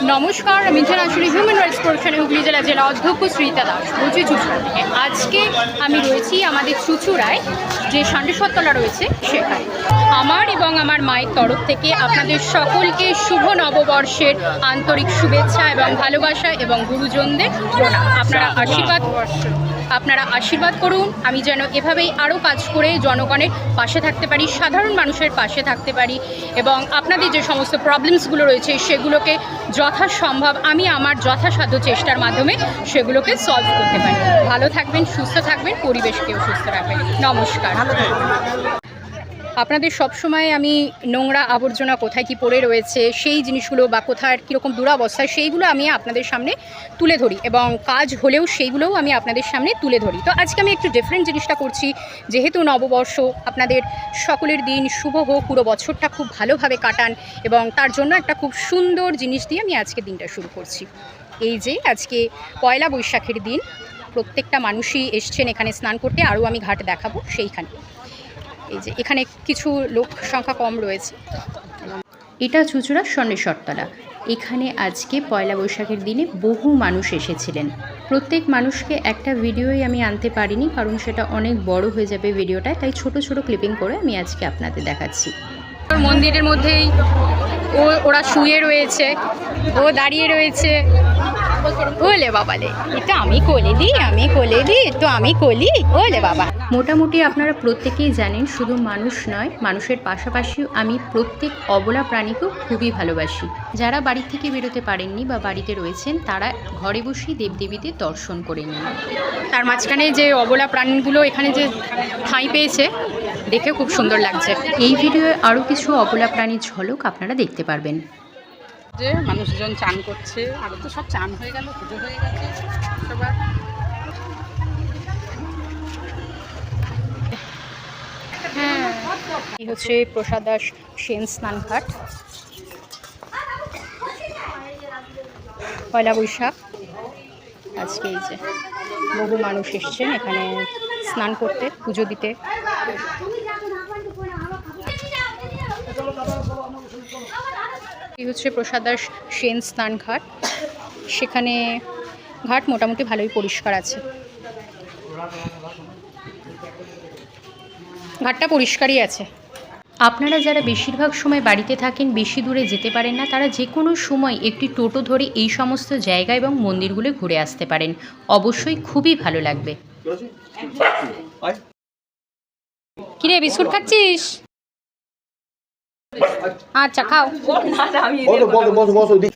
নমস্কার, আমি আসলে হিউম্যান রাইটস প্রোটেকশন হুগলি জেলা অধ্যক্ষ শ্রীতা দাস বলছি চুঁচুড়া থেকে। আজকে আমি রয়েছি আমাদের চুঁচুড়ায় যে ষান্ডেশ্বরতলা রয়েছে সেখানে। আমার এবং আমার মায়ের তরফ থেকে আপনাদের সকলকে শুভ নববর্ষের আন্তরিক শুভেচ্ছা এবং ভালোবাসা এবং গুরুজনদের প্রণাম। আপনারা আশীর্বাদ করুন, আমি যেন এভাবেই আরও কাজ করে জনগণের পাশে থাকতে পারি, সাধারণ মানুষের পাশে থাকতে পারি এবং আপনাদের যে সমস্ত প্রবলেমসগুলো রয়েছে সেগুলোকে যথাসম্ভব আমি আমার যথাসাধ্য চেষ্টার মাধ্যমে সেগুলোকে সলভ করতে পারি। ভালো থাকবেন, সুস্থ থাকবেন, পরিবেশকেও সুস্থ রাখবেন। নমস্কার। আপনাদের সবসময় আমি নোংরা আবর্জনা কোথায় কি পড়ে রয়েছে সেই জিনিসগুলো বা কোথায় কীরকম দুরাবস্থায় সেইগুলো আমি আপনাদের সামনে তুলে ধরি এবং কাজ হলেও সেইগুলোও আমি আপনাদের সামনে তুলে ধরি। তো আজকে আমি একটু ডিফারেন্ট জিনিসটা করছি, যেহেতু নববর্ষ, আপনাদের সকলের দিন শুভ হোক, পুরো বছরটা খুব ভালোভাবে কাটান এবং তার জন্য একটা খুব সুন্দর জিনিস দিয়ে আমি আজকে দিনটা শুরু করছি। এই যে আজকে পয়লা বৈশাখের দিন, প্রত্যেকটা মানুষই এসছেন এখানে স্নান করতে, আরও আমি ঘাট দেখাবো সেইখানে। এই যে এখানে কিছু লোক সংখ্যা কম রয়েছে। এটা চুঁচুড়া ষান্ডেশ্বরতলা। এখানে আজকে পয়লা বৈশাখের দিনে বহু মানুষ এসেছিলেন। প্রত্যেক মানুষকে একটা ভিডিওই আমি আনতে পারিনি, কারণ সেটা অনেক বড় হয়ে যাবে ভিডিওটায়, তাই ছোট ছোট ক্লিপিং করে আমি আজকে আপনাদের দেখাচ্ছি। মন্দিরের মধ্যেই ওরা শুয়ে রয়েছে, ও দাঁড়িয়ে রয়েছে। ওলে বাবালে, এটা আমি কোলে দিই তো আমি কলি, ওলে বাবা। মোটামুটি আপনারা প্রত্যেকেই জানেন, শুধু মানুষ নয়, মানুষের পাশাপাশিও আমি প্রত্যেক অবলা প্রাণীকেও খুবই ভালোবাসি। যারা বাড়ি থেকে বেরোতে পারেননি বা বাড়িতে রয়েছেন, তারা ঘরে বসেই দেবদেবীদের দর্শন করে নিন। তার মাঝখানে যে অবলা প্রাণীগুলো এখানে যে ঠাঁই পেয়েছে, দেখে খুব সুন্দর লাগছে। এই ভিডিওয়ে আরও কিছু অবলা প্রাণীর ঝলক আপনারা দেখতে পারবেন। যে মানুষজন চান করছে, আরো তো সব চান হয়ে গেল, পুজো হয়ে গেছে সবার। হ্যাঁ, এই হচ্ছে প্রসাদ দাস সেন স্নানঘাট। পয়লা বৈশাখ আজকে এই যে বহু মানুষ এসছেন এখানে স্নান করতে, পুজো দিতে। এই হচ্ছে প্রসাদ দাস সেন স্নানঘাট। সেখানে ঘাট মোটামুটি ভালোই পরিষ্কার আছে, ঘাটটা পরিষ্কারই আছে। আপনারা যারা বেশিরভাগ সময় বাড়িতে থাকেন, বেশি দূরে যেতে পারেন না, তারা যে কোনো সময় একটি টোটো ধরে এই সমস্ত জায়গা এবং মন্দিরগুলো ঘুরে আসতে পারেন। অবশ্যই খুবই ভালো লাগবে। কিরে, বিস্কুট খাচ্ছিস? আচ্ছা খাও।